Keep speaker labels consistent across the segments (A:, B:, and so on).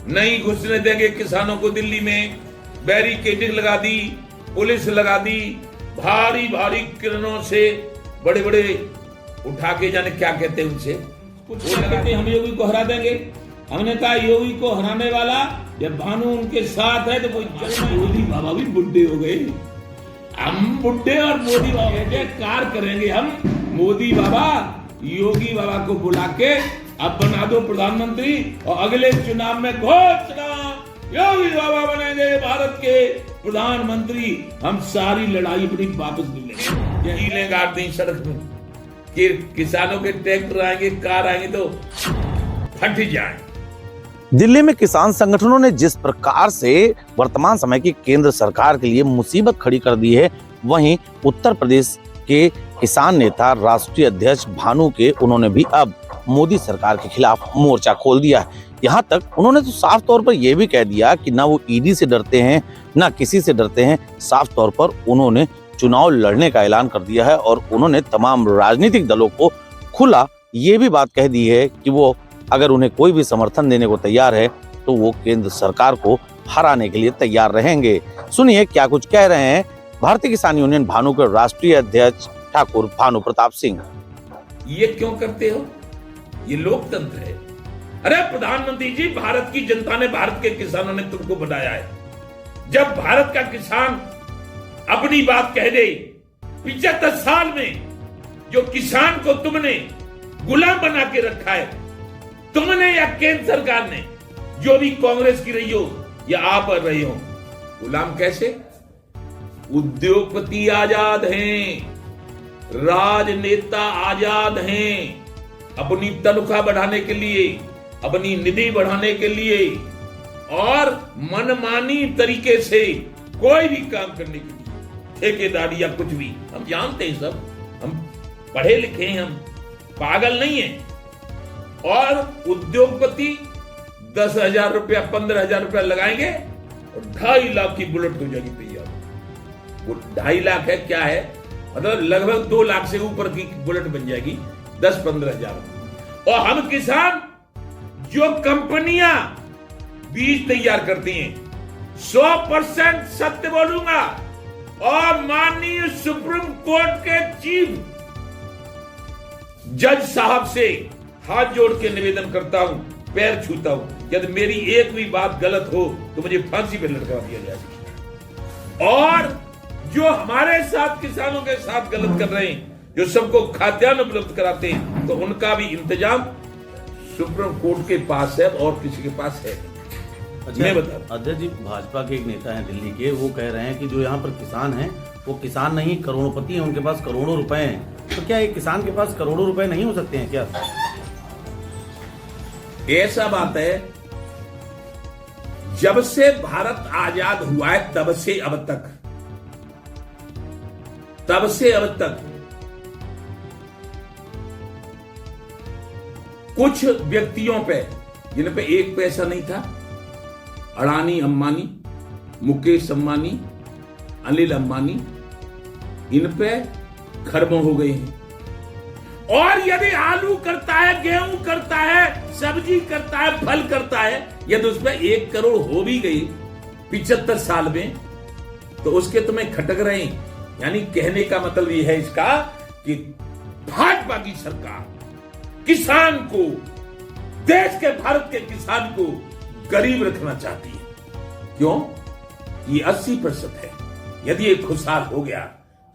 A: नहीं घुसने देंगे किसानों को दिल्ली में, बैरिकेडिंग लगा दी, पुलिस लगा दी, भारी भारी किरणों से बड़े बड़े उठा के, जाने क्या कहते हैं उनसे, कुछ कहते हम योगी को हरा देंगे। हमने कहा योगी को हराने वाला जब भानु उनके साथ है तो कोई मोदी बाबा भी बुढ़े हो गए, हम बुढ़े और मोदी बाबा के कार करेंगे हम। मोदी बाबा योगी बाबा को बुला के अब बना दो प्रधानमंत्री और अगले चुनाव में घोषणा योगी बाबा बनेंगे भारत के प्रधानमंत्री। हम सारी लड़ाई अपनी वापस मिलेंगे। यही गाड़ दी सड़क में कि किसानों के ट्रैक्टर आएंगे, कार आएंगे तो फट जाए।
B: दिल्ली में किसान संगठनों ने जिस प्रकार से वर्तमान समय की केंद्र सरकार के लिए मुसीबत खड़ी कर दी है, वहीं उत्तर प्रदेश के किसान नेता राष्ट्रीय अध्यक्ष भानु के उन्होंने भी अब मोदी सरकार के खिलाफ मोर्चा खोल दिया है। यहाँ तक उन्होंने तो साफ तौर पर यह भी कह दिया कि ना वो ईडी से डरते हैं, ना किसी से डरते हैं। साफ तौर पर उन्होंने चुनाव लड़ने का ऐलान कर दिया है और उन्होंने तमाम राजनीतिक दलों को खुला ये भी बात कह दी है कि वो अगर उन्हें कोई भी समर्थन देने को तैयार है तो वो केंद्र सरकार को हराने के लिए तैयार रहेंगे। सुनिए क्या कुछ कह रहे हैं भारतीय किसान यूनियन भानु के राष्ट्रीय अध्यक्ष ठाकुर भानु प्रताप सिंह।
A: ये क्यों करते हो? ये लोकतंत्र है। अरे प्रधानमंत्री जी, भारत की जनता ने, भारत के किसानों ने तुमको बनाया है। जब भारत का किसान अपनी बात कह दे, 75 साल में जो किसान को तुमने गुलाम बना के रखा है, तुमने या केंद्र सरकार ने, जो भी कांग्रेस की रही हो या आप रहे हो, गुलाम कैसे? उद्योगपति आजाद हैं, राजनेता आजाद हैं, अपनी तनख्वाह बढ़ाने के लिए, अपनी निधि बढ़ाने के लिए और मनमानी तरीके से कोई भी काम करने के लिए, ठेकेदारी या कुछ भी, हम जानते हैं सब, हम पढ़े लिखे हैं, हम पागल नहीं हैं। और उद्योगपति 10,000 रुपया 15,000 रुपया लगाएंगे और 2.5 लाख की बुलेट हो जाएगी तैयार। वो 2.5 लाख है, क्या है, मतलब लगभग 2 लाख से ऊपर की बुलेट बन जाएगी 10-15 हजार। और हम किसान, जो कंपनियां बीज तैयार करती हैं, 100% सत्य बोलूंगा और माननीय सुप्रीम कोर्ट के चीफ जज साहब से हाथ जोड़ के निवेदन करता हूं, पैर छूता हूं, यदि मेरी एक भी बात गलत हो तो मुझे फांसी पे लटका दिया जाएगा। और जो हमारे साथ किसानों के साथ गलत कर रहे हैं, जो सबको खाद्यान्न उपलब्ध कराते हैं, तो उनका भी इंतजाम सुप्रीम कोर्ट के पास है और किसी के पास है। मैं बता,
C: अध्यक्ष जी, भाजपा के एक नेता हैं दिल्ली के, वो कह रहे हैं कि जो यहाँ पर किसान हैं वो किसान नहीं करोड़पति हैं, उनके पास करोड़ों रुपए हैं। तो क्या एक किसान के पास करोड़ों रुपए नहीं हो सकते हैं क्या?
A: ऐसा बात है, जब से भारत आजाद हुआ है तब से अब तक कुछ व्यक्तियों पे, जिन पे एक पैसा नहीं था, अडानी अंबानी, मुकेश अंबानी, अनिल अंबानी, इन पे खरबों हो गए हैं। और यदि आलू करता है, गेहूं करता है, सब्जी करता है, फल करता है, यदि उसमें 1 करोड़ हो भी गई 75 साल में, तो उसके तुम्हें खटक रहे हैं। यानी कहने का मतलब यह है इसका कि भाजपा की सरकार किसान को, देश के, भारत के किसान को गरीब रखना चाहती है। क्यों? ये 80% है। यदि ये खुशहाल हो गया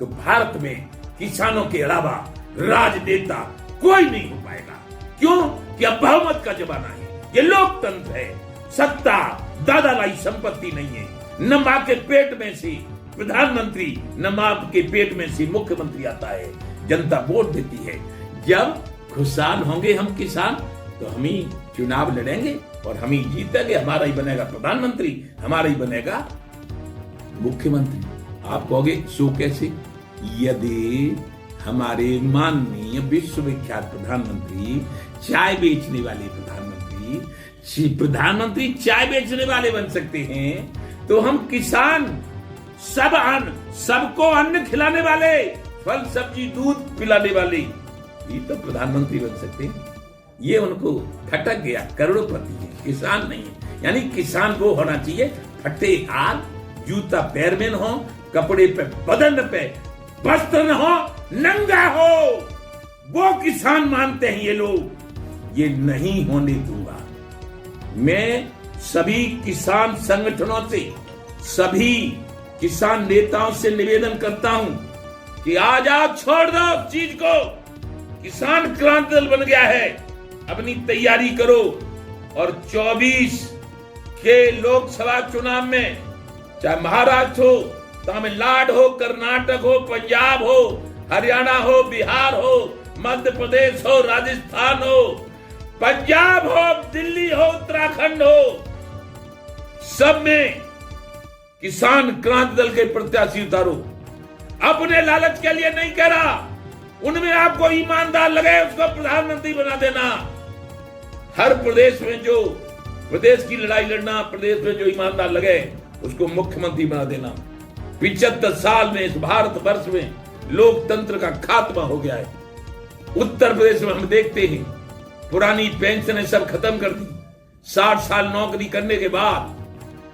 A: तो भारत में किसानों के अलावा राजनेता कोई नहीं हो पाएगा। क्यों? कि अब बहुमत का जमाना है, ये लोकतंत्र है। सत्ता दादा लाई संपत्ति नहीं है। न मां के पेट में से प्रधानमंत्री, न मां के पेट में से मुख्यमंत्री आता है। जनता वोट देती है। जब खुशहाल होंगे हम किसान, तो हम ही चुनाव लड़ेंगे और हम ही जीतेंगे। हमारा ही बनेगा प्रधानमंत्री, हमारा ही बनेगा मुख्यमंत्री। आप कहोगे सो कैसे? यदि हमारे माननीय विश्वविख्यात प्रधानमंत्री, चाय बेचने वाले प्रधानमंत्री चाय बेचने वाले बन सकते हैं, तो हम किसान सबको अन्न खिलाने वाले, फल सब्जी दूध पिलाने वाले ये तो प्रधानमंत्री बन सकते हैं। ये उनको खटक गया, करोड़पति है, किसान नहीं है। यानी किसान को होना चाहिए फटे हाथ, जूता पैर में न हो, कपड़े पे बदन पे वस्त्र न हो, नंगा हो, वो किसान मानते हैं ये लोग। ये नहीं होने दूंगा। मैं सभी किसान संगठनों से, सभी किसान नेताओं से निवेदन करता हूं कि आ जाओ, छोड़ दो उस चीज को। किसान क्रांति दल बन गया है, अपनी तैयारी करो और 24 के लोकसभा चुनाव में, चाहे महाराष्ट्र हो, तमिलनाडु हो, कर्नाटक हो, पंजाब हो, हरियाणा हो, बिहार हो, मध्य प्रदेश हो, राजस्थान हो, पंजाब हो, दिल्ली हो, उत्तराखंड हो, सब में किसान क्रांति दल के प्रत्याशी उतारो। अपने लालच के लिए नहीं कह रहा, उनमें आपको ईमानदार लगे उसको प्रधानमंत्री बना देना। हर प्रदेश में जो प्रदेश की लड़ाई लड़ना, प्रदेश में जो ईमानदार लगे उसको मुख्यमंत्री बना देना। 75 साल में इस भारत वर्ष में लोकतंत्र का खात्मा हो गया है। उत्तर प्रदेश में हम देखते हैं पुरानी पेंशनें सब खत्म कर दी। 60 साल नौकरी करने के बाद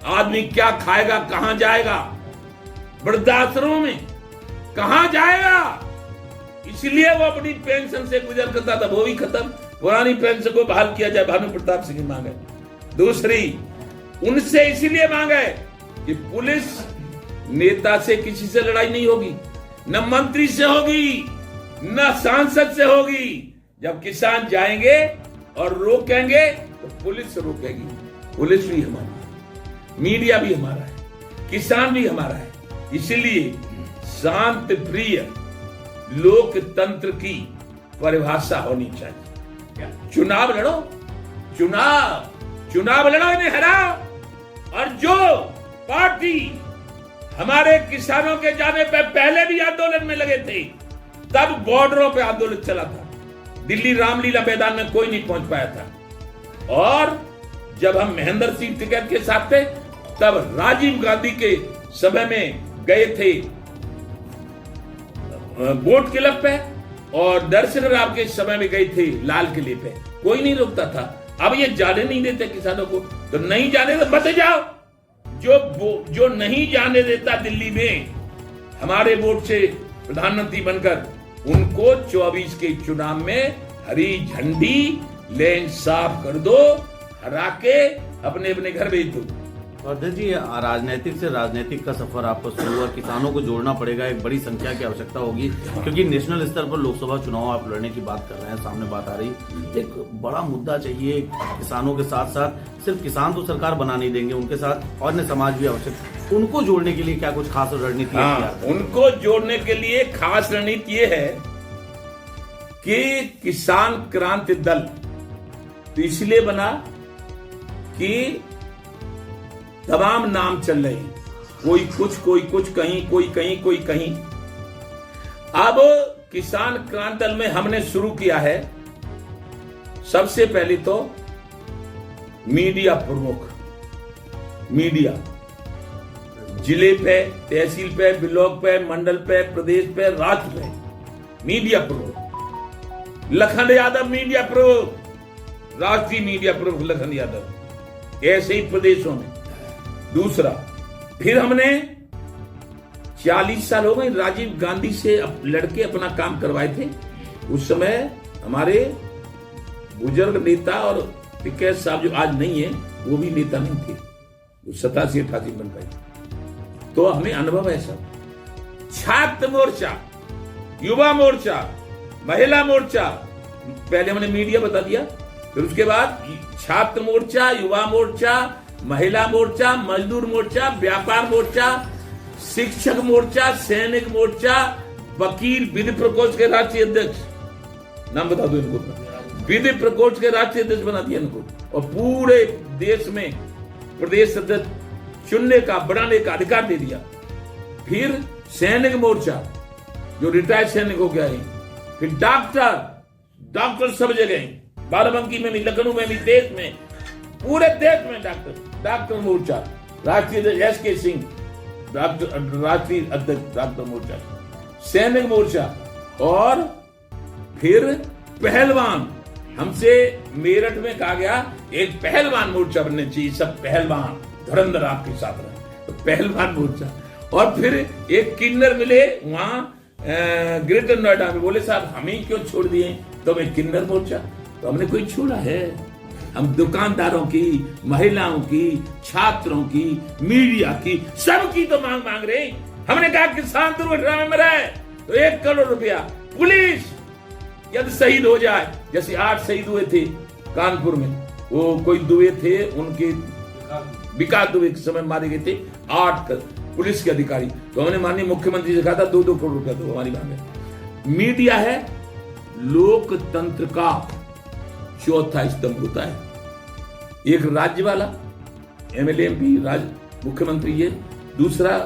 A: आदमी क्या खाएगा, कहां जाएगा, वृद्धाश्रमों में कहां जाएगा? इसलिए वो अपनी पेंशन से गुजर करता था, वो भी खत्म। पुरानी पेंशन को बहाल किया जाए, भानु प्रताप सिंह की मांग है। दूसरी, उनसे इसलिए मांग है कि पुलिस नेता से किसी से लड़ाई नहीं होगी, न मंत्री से होगी, न सांसद से होगी। जब किसान जाएंगे और रोकेंगे तो पुलिस रोकेगी। पुलिस भी हमारी है, मीडिया भी हमारा है, किसान भी हमारा है। इसलिए शांति प्रिय लोकतंत्र की परिभाषा होनी चाहिए। चुनाव लड़ो, चुनाव लड़ो, इन्हें हराओ। और जो पार्टी हमारे किसानों के जाने पे पहले भी आंदोलन में लगे थे, तब बॉर्डरों पे आंदोलन चला था, दिल्ली रामलीला मैदान में कोई नहीं पहुंच पाया था। और जब हम महेंद्र सिंह टिकैत के साथ थे, तब राजीव गांधी के समय में गए थे बोट क्लब पे, और दर्शन राव के समय में गए थे लाल किले पे, कोई नहीं रोकता था। अब ये जाने नहीं देते किसानों को, तो नहीं जाने तो मत जाओ। जो नहीं जाने देता दिल्ली में हमारे वोट से प्रधानमंत्री बनकर, उनको 24 के चुनाव में हरी झंडी लेन साफ कर दो, हरा के अपने अपने घर भेज दो।
C: अध्यक्ष जी, राजनीतिक से राजनीतिक का सफर आपको शुरू हुआ, किसानों को जोड़ना पड़ेगा, एक बड़ी संख्या की आवश्यकता होगी, क्योंकि नेशनल स्तर पर लोकसभा चुनाव आप लड़ने की बात कर रहे हैं, सामने बात आ रही। एक बड़ा मुद्दा चाहिए किसानों के साथ साथ, सिर्फ किसान तो सरकार बना नहीं देंगे, उनके साथ अन्य समाज भी आवश्यक। उनको जोड़ने के लिए क्या कुछ खास रणनीति है?
A: उनको जोड़ने के लिए खास रणनीति ये है कि किसान क्रांति दल तो इसलिए बना कि तमाम नाम चल रहे हैं, कोई कुछ कहीं, कोई कहीं, कोई कहीं। अब किसान क्रांति दल में हमने शुरू किया है, सबसे पहले तो मीडिया प्रमुख, मीडिया जिले पे, तहसील पे, ब्लॉक पे, मंडल पे, प्रदेश पे, राज्य पे मीडिया प्रमुख। लखन यादव मीडिया प्रमुख, राष्ट्रीय मीडिया प्रमुख लखन यादव, ऐसे ही प्रदेशों में। दूसरा, फिर हमने 40 साल हो गए राजीव गांधी से लड़के अपना काम करवाए थे। उस समय हमारे बुजुर्ग नेता और टिकैत साहब जो आज नहीं है, वो भी नेता नहीं थे, वो 87-88 बन पाए। तो हमें अनुभव है सब। छात्र मोर्चा, युवा मोर्चा, महिला मोर्चा, पहले हमने मीडिया बता दिया, फिर उसके बाद छात्र मोर्चा, युवा मोर्चा, महिला मोर्चा, मजदूर मोर्चा, व्यापार मोर्चा, शिक्षक मोर्चा, सैनिक मोर्चा, वकील, विधि प्रकोष्ठ के राष्ट्रीय अध्यक्ष, नाम बता दो इनको, विधि प्रकोष्ठ के राष्ट्रीय अध्यक्ष बना दिया इनको, और पूरे देश में प्रदेश अध्यक्ष चुनने का, बनाने का अधिकार दे दिया। फिर सैनिक मोर्चा, जो रिटायर्ड सैनिक हो गया है। फिर डॉक्टर सब जगह, बाराबंकी में भी, लखनऊ में भी, देश में, पूरे देश में डॉक्टर मोर्चा, राष्ट्रीय अध्यक्ष SK सिंह, राष्ट्रीय अध्यक्ष डॉक्टर मोर्चा, सैनिक मोर्चा, और फिर पहलवान, हमसे मेरठ में कहा गया एक पहलवान मोर्चा बनने चाहिए, सब पहलवान धुरंधर आपके साथ रहे, तो पहलवान मोर्चा। और फिर एक किन्नर मिले वहां ग्रेटर नोएडा में, बोले साहब हमें क्यों छोड़ दिए, तो मैं किन्नर मोर्चा। तो हमने कोई छोड़ा है? हम दुकानदारों की, महिलाओं की, छात्रों की, मीडिया की, सबकी तो मांग रहे हैं। हमने कहा किसान दुर्घटना में मरा है तो 1 करोड़ रुपया, पुलिस यदि शहीद हो जाए, जैसे 8 शहीद हुए थे कानपुर में, वो कोई दुबे थे, उनके विकास दुबे के समय मारे गए थे 8 पुलिस के अधिकारी। तो हमने माननीय मुख्यमंत्री से कहा था 2-2 करोड़ रुपया दो, हमारी मांग है। मीडिया है लोकतंत्र का चौथा स्तंभ होता है। एक राज्य वाला, एमएलए एमपी, मुख्यमंत्री, ये दूसरा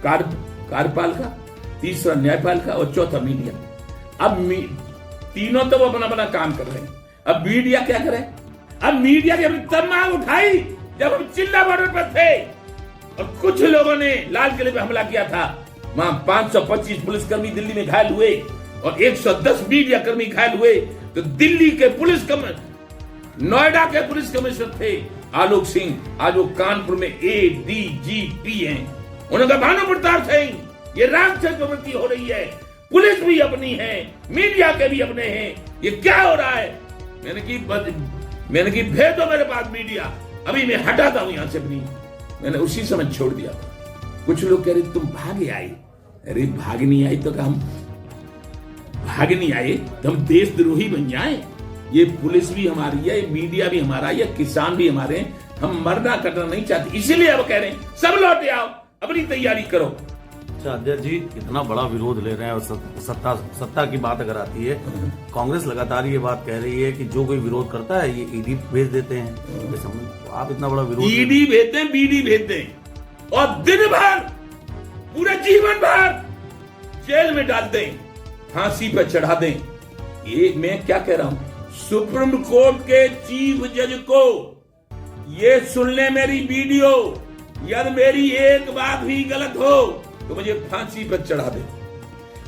A: कार्यपालिका, तीसरा न्यायपालिका और चौथा मीडिया। अब तीनों तो वो अपना अपना काम कर रहे हैं। अब मीडिया क्या करे? अब मीडिया की अपनी तब मांग उठाई जब हम चिल्ला बॉर्डर पर थे और कुछ लोगों ने लाल किले पे हमला किया था। वहां 525 पुलिसकर्मी दिल्ली में घायल हुए और 110 मीडिया कर्मी घायल हुए। तो दिल्ली के नोएडा के पुलिस कमिश्नर थे आलोक सिंह, आज वो कानपुर में ADGP हैं। उन्होंने कहा भानु प्रताप सिंह, ये राक्षस प्रवृत्ति हो रही है, पुलिस भी अपनी है, मीडिया के भी अपने हैं, ये क्या हो रहा है? मैंने की भेज दो मेरे पास मीडिया, अभी मैं हटाता हूं यहां से अपनी। मैंने उसी समय छोड़ दिया था। कुछ लोग कह रहे तुम भागे आए। अरे भाग नहीं आई तो हम भाग नहीं आए तो हम देशद्रोही बन जाएं? ये पुलिस भी हमारी है, ये मीडिया भी हमारा है, ये किसान भी हमारे हैं। हम मरना कटना नहीं चाहते, इसीलिए अब कह रहे हैं सब लौटे आओ, अपनी तैयारी करो।
C: अच्छा अध्यक्ष जी, इतना बड़ा विरोध ले रहे हैं और सत्ता की बात अगर आती है, कांग्रेस लगातार ये बात कह रही है कि जो कोई विरोध करता है ये ईडी भेज देते हैं। तो आप इतना बड़ा विरोध,
A: ईडी भेजते हैं, बीडी भेजते हैं और दिन भर, पूरे जीवन भर जेल में डाल दें, फांसी पर चढ़ा दें। ये मैं क्या कह रहा हूं? सुप्रीम कोर्ट के चीफ जज को ये सुन ले मेरी वीडियो, यदि मेरी एक बात भी गलत हो तो मुझे फांसी पर चढ़ा दे।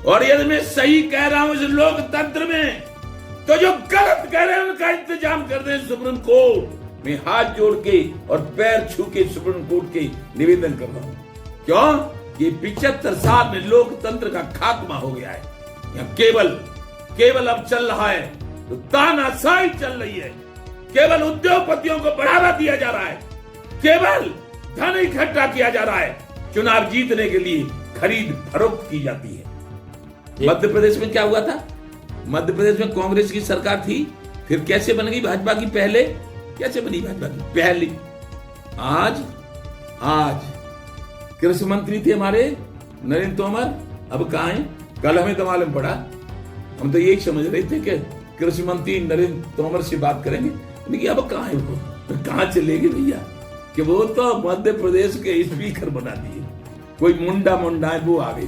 A: और यदि मैं सही कह रहा हूं इस लोकतंत्र में, तो जो गलत कह रहे हैं उनका इंतजाम कर दें सुप्रीम कोर्ट। मैं हाथ जोड़ के और पैर छू के सुप्रीम कोर्ट के निवेदन कर रहा हूं। क्यों? ये 75 साल में लोकतंत्र का खात्मा हो गया है। यहाँ केवल अब चल रहा है तो तानाशाही चल रही है, केवल उद्योगपतियों को बढ़ावा दिया जा रहा है, केवल धन इकट्ठा किया जा रहा है, चुनाव जीतने के लिए खरीद फरोख्त की जाती है। मध्य प्रदेश में क्या हुआ था? मध्य प्रदेश में कांग्रेस की सरकार थी, फिर कैसे बन गई भाजपा की? पहले कैसे बनी भाजपा की? पहले। आज कृषि मंत्री थे हमारे नरेंद्र तोमर, अब कहां हैं? कल हमें तो मालूम पड़ा, हम तो यही समझ रहे थे कि कृषि मंत्री नरेंद्र तोमर से बात करेंगे, लेकिन अब कहां है वो? कहां चलेगी भैया? कि वो तो मध्य प्रदेश के स्पीकर बना दिए, कोई मुंडा है वो आ गई।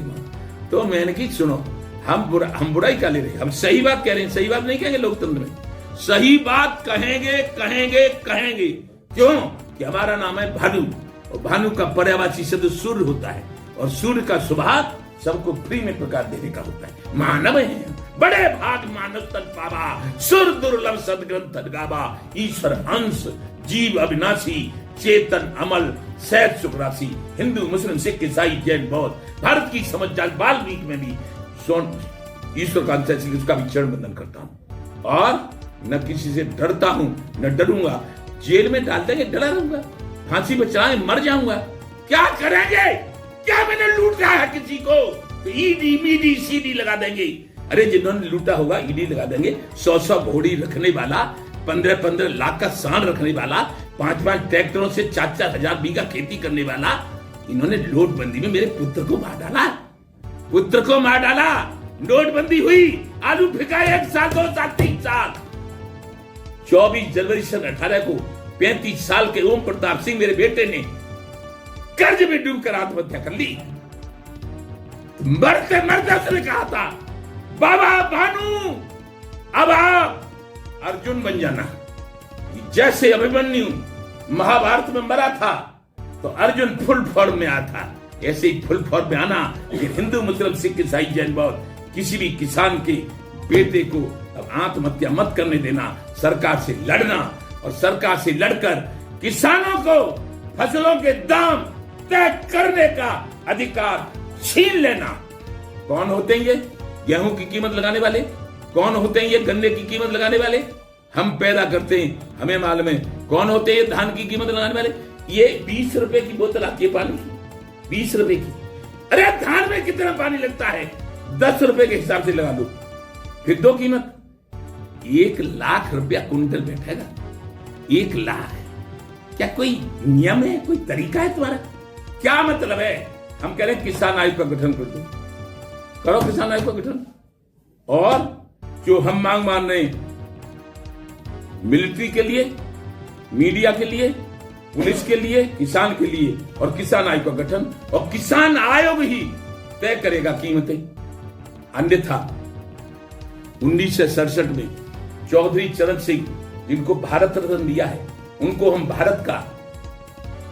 A: तो मैंने की सुनो, हम बुराई का ले रहे, हम सही बात कह रहे हैं। सही बात नहीं कहेंगे लोकतंत्र में, सही बात कहेंगे। क्यों? कि हमारा नाम है भानु, और भानु का पर्यायवाची शब्द सूर्य होता है, और सूर्य का स्वभाव सबको फ्री में प्रकाश देने का होता है। मानव है, बड़े भाग मानव तन पावा, सुर दुर्लभ सदग्रंथ गावा, ईश्वर अंश जीव अविनाशी, चेतन अमल सहज सुखराशि। हिंदू मुस्लिम सिख ईसाई जैन बौद्ध, भारत की समझ जाल वाल्मीकि में भी ईश्वर का अंश, उसका भी चरण बंदन करता हूं और न किसी से डरता हूं न डरूंगा। जेल में डाल देंगे, डरा रहूंगा, फांसी पर चढ़ाए मर जाऊंगा, क्या करेंगे? क्या मैंने लूटा है किसी को? तो ईडी मीडी सीडी लगा देंगे। अरे जिन्होंने लूटा होगा ईडी लगा देंगे। 100 घोड़ी रखने वाला, 15 लाख का सांड रखने वाला, 5 ट्रैक्टरों से 4 हजार बीघा खेती करने वाला, इन्होंने नोटबंदी में मेरे पुत्र को मार डाला। नोटबंदी हुई, आलू फिका 1 साल 2 साल 3 साल। 24 जनवरी सन 18 को 35 साल के ओम प्रताप सिंह मेरे बेटे ने कर्ज में डूबकर आत्महत्या कर ली। मरते उसने कहा था, बाबा भानु अब आप अर्जुन बन जाना। जैसे अभिमन्यु महाभारत में मरा था तो अर्जुन फुल फॉर्म में आया था, ऐसे ही फुल फॉर्म में आना। लेकिन हिंदू मुस्लिम सिख ईसाई जैन बौद्ध किसी भी किसान के बेटे को अब आत्महत्या मत करने देना, सरकार से लड़ना और सरकार से लड़कर किसानों को फसलों के दाम तय करने का अधिकार छीन लेना। कौन होते हैं ये गेहूं की कीमत लगाने वाले? कौन होते हैं ये गन्ने की कीमत लगाने वाले? हम पैदा करते हैं, हमें मालूम है। कौन होते हैं ये धान की कीमत लगाने वाले? ये 20 रुपए की बोतल आती है पानी की, 20 रुपए की। अरे धान में कितना पानी लगता है? 10 रुपए के हिसाब से लगा लो, फिर दो कीमत। 1 लाख रुपया कुंटल बैठेगा। 1 लाख। क्या कोई नियम है, कोई तरीका है तुम्हारा? क्या मतलब है? हम कह रहे हैं किसान आयोग का गठन कर दो, करो किसान आयोग का गठन। और जो हम मांग मान रहे हैं मिलिट्री के लिए, मीडिया के लिए, पुलिस के लिए, किसान के लिए, और किसान आयोग का गठन, और किसान आयोग ही तय करेगा कीमतें। अन्यथा 1967 में चौधरी चरण सिंह, जिनको भारत रत्न दिया है, उनको हम भारत का,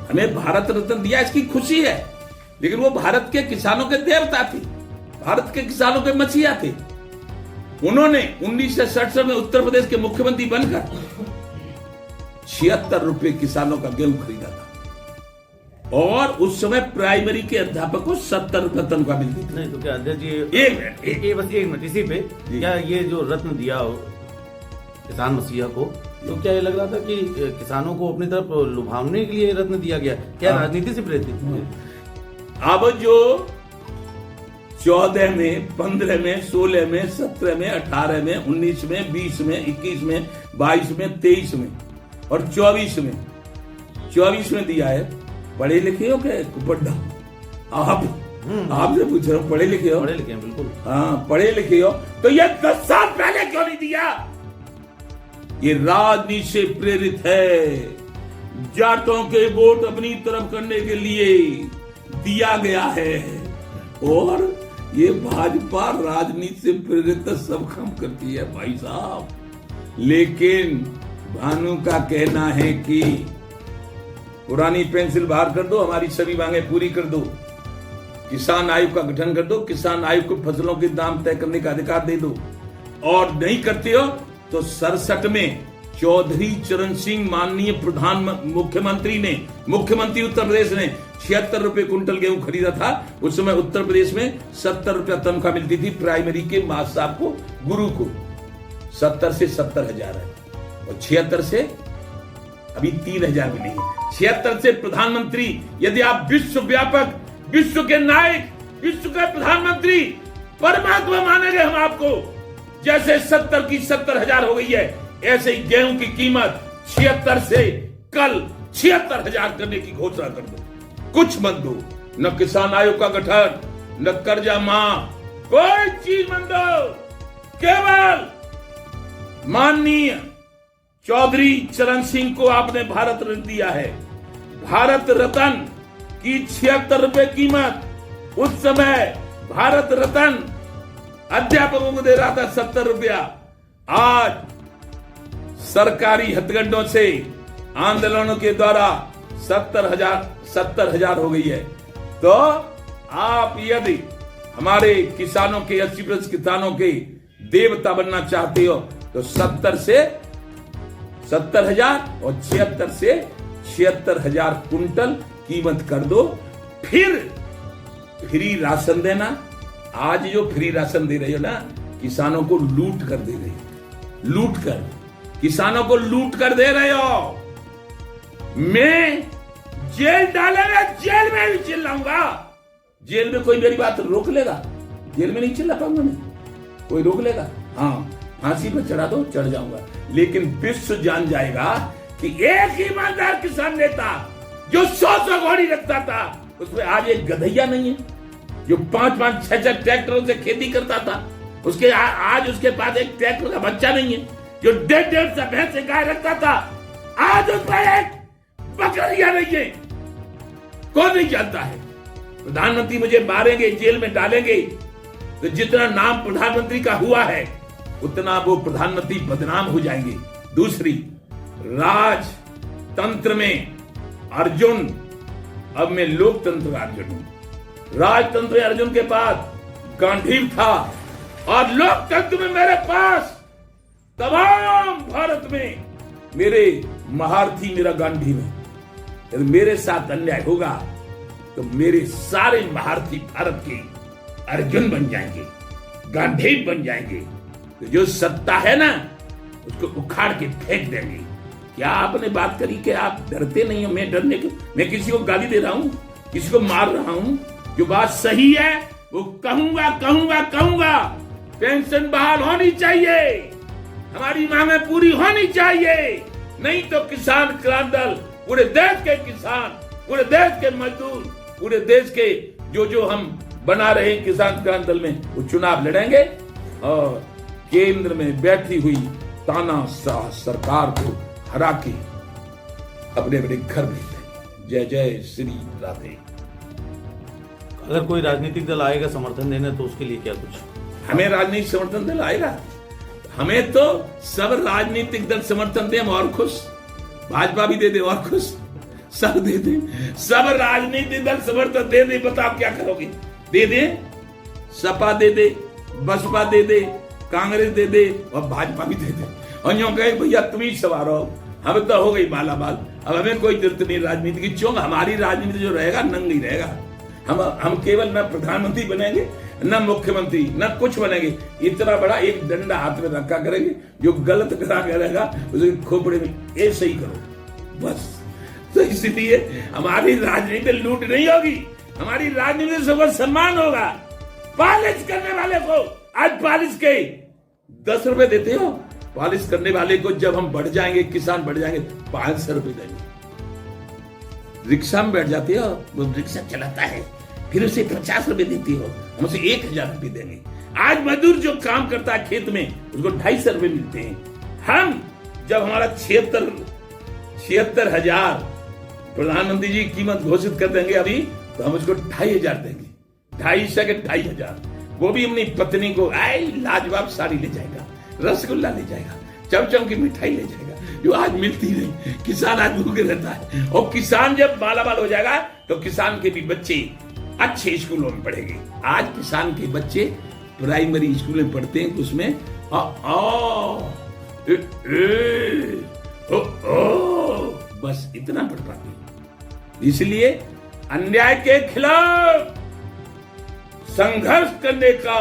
A: हमें भारत रत्न दिया, इसकी खुशी है, लेकिन वो भारत के किसानों के देवता थे, भारत के किसानों के मसीहा थे। उन्होंने 1967 में उत्तर प्रदेश के मुख्यमंत्री बनकर 76 रुपए किसानों का गेहूं खरीदा था, और उस समय प्राइमरी के अध्यापक को 70 रुपए तनख्वाह मिलती थी।
C: नहीं तो क्या अध्यक्ष जी,
A: एक
C: मिनट इसी पे, क्या ये जो रत्न दिया हो किसान मसीहा को, तो क्या ये लग रहा था कि किसानों को अपनी तरफ लुभावने के लिए रत्न दिया गया? क्या राजनीति से प्रेरित थी?
A: अब जो 14 में, 15 में, 16 में, 17 में, 18 में, 19 में, 20 में, 21 में, 22 में, 23 में और 24 में दिया है। पढ़े लिखे हो क्या कुपड्डा? आपसे पूछ रहा हूँ, पढ़े लिखे हो?
C: पढ़े लिखे हैं, बिल्कुल।
A: हाँ, पढ़े लिखे हो तो ये 10 साल पहले क्यों नहीं दिया? ये राजनीति से प्रेरित है। जाटों के वोट अपनी तरफ करने के लिए दिया गया है, और ये भाजपा राजनीति से प्रेरित सब काम करती है भाई साहब। लेकिन भानु का कहना है कि पुरानी पेंसिल बाहर कर दो, हमारी सभी मांगें पूरी कर दो, किसान आयोग का गठन कर दो, किसान आयोग को फसलों के दाम तय करने का अधिकार दे दो, और नहीं करते हो तो 67 में चौधरी चरण सिंह माननीय मुख्यमंत्री उत्तर प्रदेश ने 76 रुपए कुंटल गेहूं खरीदा था। उस समय उत्तर प्रदेश में 70 रुपया तनख्वाह मिलती थी प्राइमरी के मास्टर साहब को, गुरु को। 70 से 70,000 है, और 76 से अभी 3,000 भी नहीं है। 76 से प्रधानमंत्री, यदि आप विश्वव्यापक, विश्व के नायक, विश्व के प्रधानमंत्री, परमात्मा मानेंगे हम आपको। जैसे 70 की 70,000 हो गई है, ऐसे ही गेहूं की कीमत 76 से कल 76,000 करने की घोषणा कर दो। कुछ मत दो, न किसान आयोग का गठन, न कर्जा माफ, कोई चीज मत दो। केवल माननीय चौधरी चरण सिंह को आपने भारत रत्न दिया है। भारत रत्न की 76 रुपए कीमत, उस समय भारत रत्न अध्यापकों को दे रहा था 70 रुपया। आज सरकारी हथकंडों से, आंदोलनों के द्वारा 70,000 हो गई है। तो आप यदि हमारे किसानों के 80% किसानों के देवता बनना चाहते हो तो 70 से 70,000 और 76 से 76,000 कुंटल कीमत कर दो। फिर फ्री राशन देना। आज जो फ्री राशन दे रहे हो ना, किसानों को लूट कर दे रहे हो, लूट कर, किसानों को लूट कर दे रहे हो। मैं जेल डालेगा, जेल में भी चिल्लाऊंगा। जेल में कोई मेरी बात रोक लेगा? जेल में नहीं चिल्ला पाऊंगा मैं, कोई रोक लेगा? हाँ, फांसी पर चढ़ा दो, चढ़ जाऊंगा। लेकिन विश्व जान जाएगा कि एक ईमानदार किसान नेता जो 100 घोड़ी रखता था, उसमें आज एक गधैया नहीं है। जो 5-5, 6-6 ट्रैक्टरों से खेती करता था, उसके आज उसके पास एक ट्रैक्टर का बच्चा नहीं है। जो 1.5 से भैंस से गाय रखता था, आज उसका एक बकरिया नहीं है। कौन नहीं जानता है? प्रधानमंत्री मुझे मारेंगे, जेल में डालेंगे, तो जितना नाम प्रधानमंत्री का हुआ है उतना वो प्रधानमंत्री बदनाम हो जाएंगे। दूसरी, राजतंत्र में अर्जुन, अब मैं लोकतंत्र का अर्जुन हूं। राजतंत्र अर्जुन के बाद गांधीव था, और लोकतंत्र में मेरे पास तमाम भारत में मेरे महारथी, मेरा गांधी में, यदि मेरे साथ अन्याय होगा तो मेरे सारे महारथी भारत के अर्जुन बन जाएंगे, गांधी बन जाएंगे। तो जो सत्ता है ना उसको उखाड़ के फेंक देंगे। क्या आपने बात करी कि आप डरते नहीं हो? मैं डरने की, मैं किसी को गाली दे रहा हूं, किसी को मार रहा हूं? जो बात सही है वो कहूंगा कहूंगा कहूंगा। पेंशन बहाल होनी चाहिए, हमारी मांगे पूरी होनी चाहिए, नहीं तो किसान क्रांति दल पूरे देश के किसान, पूरे देश के मजदूर, पूरे देश के जो हम बना रहे हैं किसान क्रांति दल में, वो चुनाव लड़ेंगे और केंद्र में बैठी हुई तानाशाह सरकार को हरा के अपने अपने घर भेजेंगे। जय जय श्री राधे।
C: अगर कोई राजनीतिक दल आएगा समर्थन देने तो उसके लिए क्या कुछ?
A: हमें राजनीतिक समर्थन दल आएगा, हमें तो सब राजनीतिक दल समर्थन दे, हम और खुश। भाजपा भी दे दे और खुश, सब दे दे, सब राजनीतिक दल समर्थन दे दे। बताओ क्या करोगे? दे दे, सपा दे दे, बसपा दे दे, कांग्रेस दे दे और भाजपा भी दे दे। और यूं कहे भैया तुम ही सवार हो, हमें तो हो गई मालामाल, अब हमें कोई जरूरत नहीं राजनीति की। क्यों? हमारी राजनीति जो रहेगा नंगी रहेगा। हम केवल न प्रधानमंत्री बनेंगे, न मुख्यमंत्री, न कुछ बनेंगे। इतना बड़ा एक डंडा हाथ में रखा करेंगे, जो गलत करा करेगा उसके खोपड़े में ऐसे ही करो बस। तो इसलिए हमारी राजनीति लूट नहीं होगी, हमारी राजनीति सबको सम्मान होगा। पॉलिश करने वाले को आज पॉलिश के 10 रुपए देते हो, पॉलिश करने वाले को जब हम बढ़ जाएंगे, किसान बढ़ जाएंगे, 500 रुपए देंगे। रिक्शा में बैठ जाते हो, वो रिक्शा चलाता है, फिर उसे 50 रुपए देती हो, हम उसे 1000 रुपए देंगे। आज मजदूर जो काम करता है खेत में उसको 250 रुपए मिलते हैं। हम जब हमारा 76,000 प्रधानमंत्री जी कीमत घोषित कर देंगे अभी, तो हम उसको 2500 देंगे, 250 के 2500। वो भी अपनी पत्नी को लाजवाब साड़ी ले जाएगा, रसगुल्ला ले जाएगा, चमचम की मिठाई ले जाएगा, जो आज मिलती नहीं। किसान आज भूखे रहता है, और किसान जब मालामाल हो जाएगा तो किसान के भी बच्चे अच्छे स्कूलों में पढ़ेंगे। आज किसान के बच्चे प्राइमरी स्कूल में पढ़ते हैं, उसमें बस इतना पढ़ पाते हैं। इसलिए अन्याय के खिलाफ संघर्ष करने का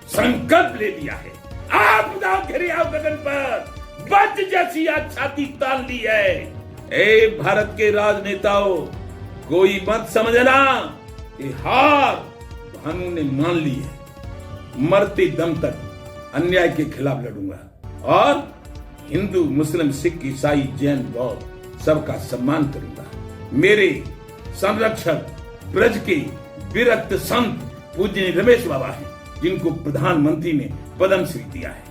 A: संकल्प ले लिया है। आप घिरे आओ गगन पर, बच जैसी आज छाती तान ली है। ए भारत के राजनेताओं, कोई मत समझना कि हार भानु ने मान ली है। मरते दम तक अन्याय के खिलाफ लड़ूंगा और हिंदू, मुस्लिम, सिख, ईसाई, जैन, बौद्ध सबका सम्मान करूंगा। मेरे संरक्षक ब्रज के विरक्त संत पूज्य रमेश बाबा हैं, जिनको प्रधानमंत्री ने पद्मश्री दिया है।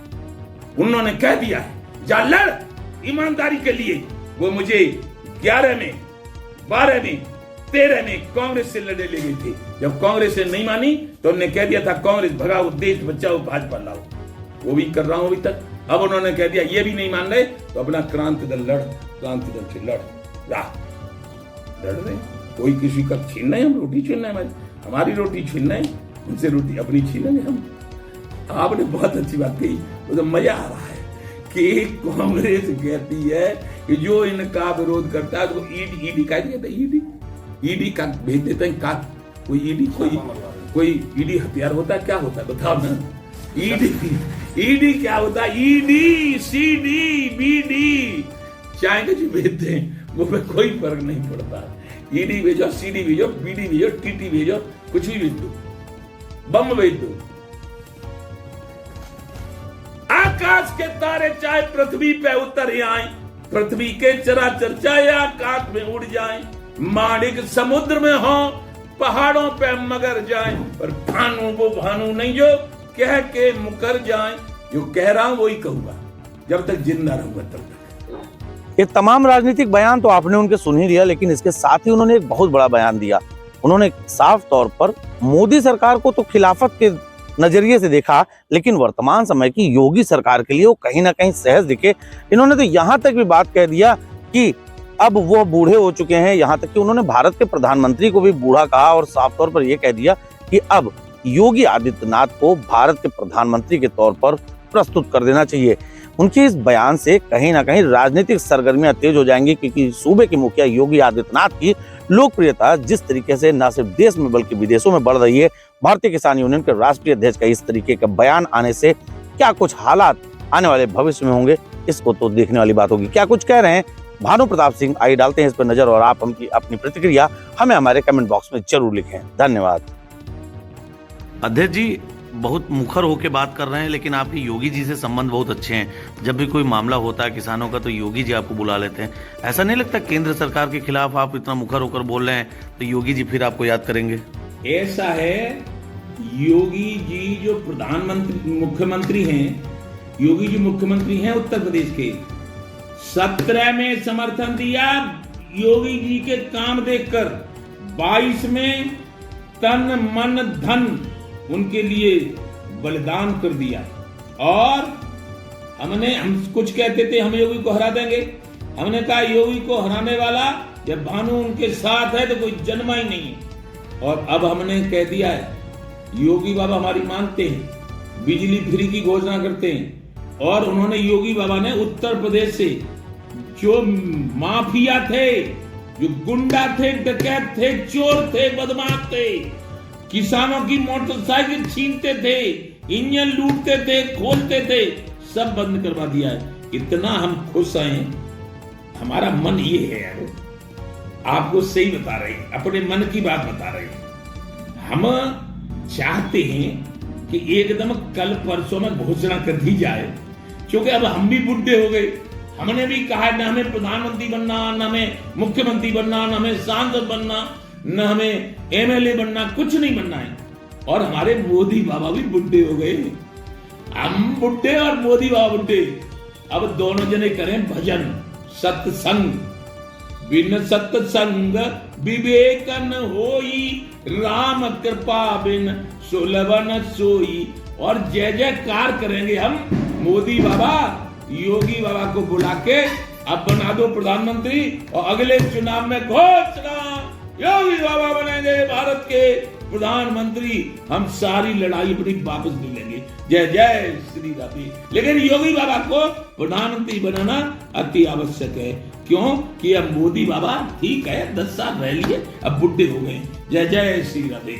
A: उन्होंने कह दिया है जा लड़ ईमानदारी के लिए। वो मुझे 11 में, 12 में, 13 में कांग्रेस से लड़े ले गई थी। जब कांग्रेस ने नहीं मानी तो उन्होंने कह दिया था कांग्रेस भगाओ, देश बचाओ, भाजपा लाओ। वो भी कर रहा हूं अभी तक। अब उन्होंने कह दिया ये भी नहीं मान रहे तो अपना क्रांति दल लड़, क्रांति दल से लड़ रहे। कोई किसी का छीनना है, हम रोटी छीनना है, हमारी रोटी छीनना है, उनसे रोटी अपनी छीनेंगे हम। आपने बहुत अच्छी बात कही, तो मजा आ रहा है कि कांग्रेस कहती है कि जो इनका विरोध करता है तो ईडी का कहते हैं, ईडी का भेज देते हैं। का कोई ईडी हथियार होता है? क्या होता है बताओ ना? ईडी क्या होता है? ईडी, सीडी, बीडी, चाहे कुछ भेजते हैं, वो में कोई फर्क नहीं पड़ता। ईडी भेजो, सीडी भेजो, बीडी भेजो, टीटी भेजो, कुछ भी भेज दो, बम भेज दो। आकाश के तारे चाहे पृथ्वी पे उतर आए, पृथ्वी के चराचर चाहे आकाश में उड़ जाए, माणिक समुद्र में हो, पहाड़ों पे मगर जाए, पर भानु वो भानु नहीं जो कह के मुकर जाए। जो कह रहा हूं वही कहूंगा, जब तक जिंदा रहूंगा तब तक।
B: ये तमाम राजनीतिक बयान तो आपने उनके सुन ही लिया, लेकिन इसके साथ ही उन्होंने एक बहुत बड़ा बयान दिया। उन्होंने साफ तौर पर मोदी सरकार को तो खिलाफत के नजरिए से देखा, लेकिन वर्तमान समय की योगी सरकार के लिए वो कहीं ना कहीं सहज दिखे। इन्होंने तो यहाँ तक भी बात कह दिया कि अब वो बूढ़े हो चुके हैं, यहाँ तक कि उन्होंने भारत के प्रधानमंत्री को भी बूढ़ा कहा और साफ तौर पर यह कह दिया कि अब योगी आदित्यनाथ को भारत के प्रधानमंत्री के तौर पर प्रस्तुत कर देना चाहिए। उनके इस बयान से कहीं ना कहीं राजनीतिक सरगर्मियां तेज हो जाएंगी, क्योंकि सूबे के मुखिया योगी आदित्यनाथ की लोकप्रियता जिस तरीके से न सिर्फ देश में बल्कि विदेशों में बढ़ रही है, भारतीय किसान यूनियन के राष्ट्रीय अध्यक्ष का इस तरीके का बयान आने से क्या कुछ हालात आने वाले भविष्य में होंगे, इसको तो देखने वाली बात होगी। क्या कुछ कह रहे हैं भानु प्रताप सिंह, आइए डालते हैं इस पर नजर और आप अपनी प्रतिक्रिया हमें हमारे कमेंट बॉक्स में जरूर लिखें। धन्यवाद।
C: अध्यक्ष जी बहुत मुखर होकर बात कर रहे हैं, लेकिन आपके योगी जी से संबंध बहुत अच्छे हैं। जब भी कोई मामला होता है किसानों का तो योगी जी आपको बुला लेते हैं। ऐसा नहीं लगता केंद्र सरकार के खिलाफ आप इतना मुखर होकर बोल रहे हैं तो योगी जी फिर आपको याद करेंगे?
A: ऐसा है, योगी जी जो प्रधानमंत्री मुख्यमंत्री हैं, योगी जी मुख्यमंत्री हैं उत्तर प्रदेश के। 17 में समर्थन दिया योगी जी के काम देखकर, 22 में तन मन धन उनके लिए बलिदान कर दिया। और हम कुछ कहते थे हम योगी को हरा देंगे, हमने कहा योगी को हराने वाला जब भानु उनके साथ है तो कोई जन्मा ही नहीं है। और अब हमने कह दिया है योगी बाबा हमारी मानते हैं, बिजली फ्री की घोषणा करते हैं। और उन्होंने योगी बाबा ने उत्तर प्रदेश से जो माफिया थे, जो गुंडा थे, डकैत थे, चोर थे, बदमाश थे, किसानों की मोटरसाइकिल छीनते थे, इंजन लूटते थे, खोलते थे, सब बंद करवा दिया है। इतना हम खुश हैं, हमारा मन ये है यार, आपको सही बता रहे हैं, अपने मन की बात बता रहे हैं। हम चाहते हैं कि एकदम कल परसों में घोषणा कर दी जाए, क्योंकि अब हम भी बुढ़े हो गए। हमने भी कहा न हमें प्रधानमंत्री बनना, न हमें मुख्यमंत्री बनना, न हमें सांसद बनना, न हमें एमएलए बनना, कुछ नहीं बनना है। और हमारे मोदी बाबा भी बुढ़े हो गए, हम बुढ़े और मोदी बाबा बुढ़े। अब दोनों जने करें भजन सत्संग, बिन सत्संग विवेक न होई, राम कृपा बिन सुलभ न सोई। और जय जयकार करेंगे हम मोदी बाबा, योगी बाबा को बुला के अब बना दो प्रधानमंत्री, और अगले चुनाव में घोषणा योगी बाबा बनेंगे भारत के प्रधानमंत्री। हम सारी लड़ाई अपनी वापस ले लेंगे। जय जय श्री राधे। लेकिन योगी बाबा को प्रधानमंत्री बनाना अति आवश्यक है। क्यों कि अब मोदी बाबा ठीक है 10 साल रह लिए, अब बुढ़े हो गए। जय जय श्री राधे।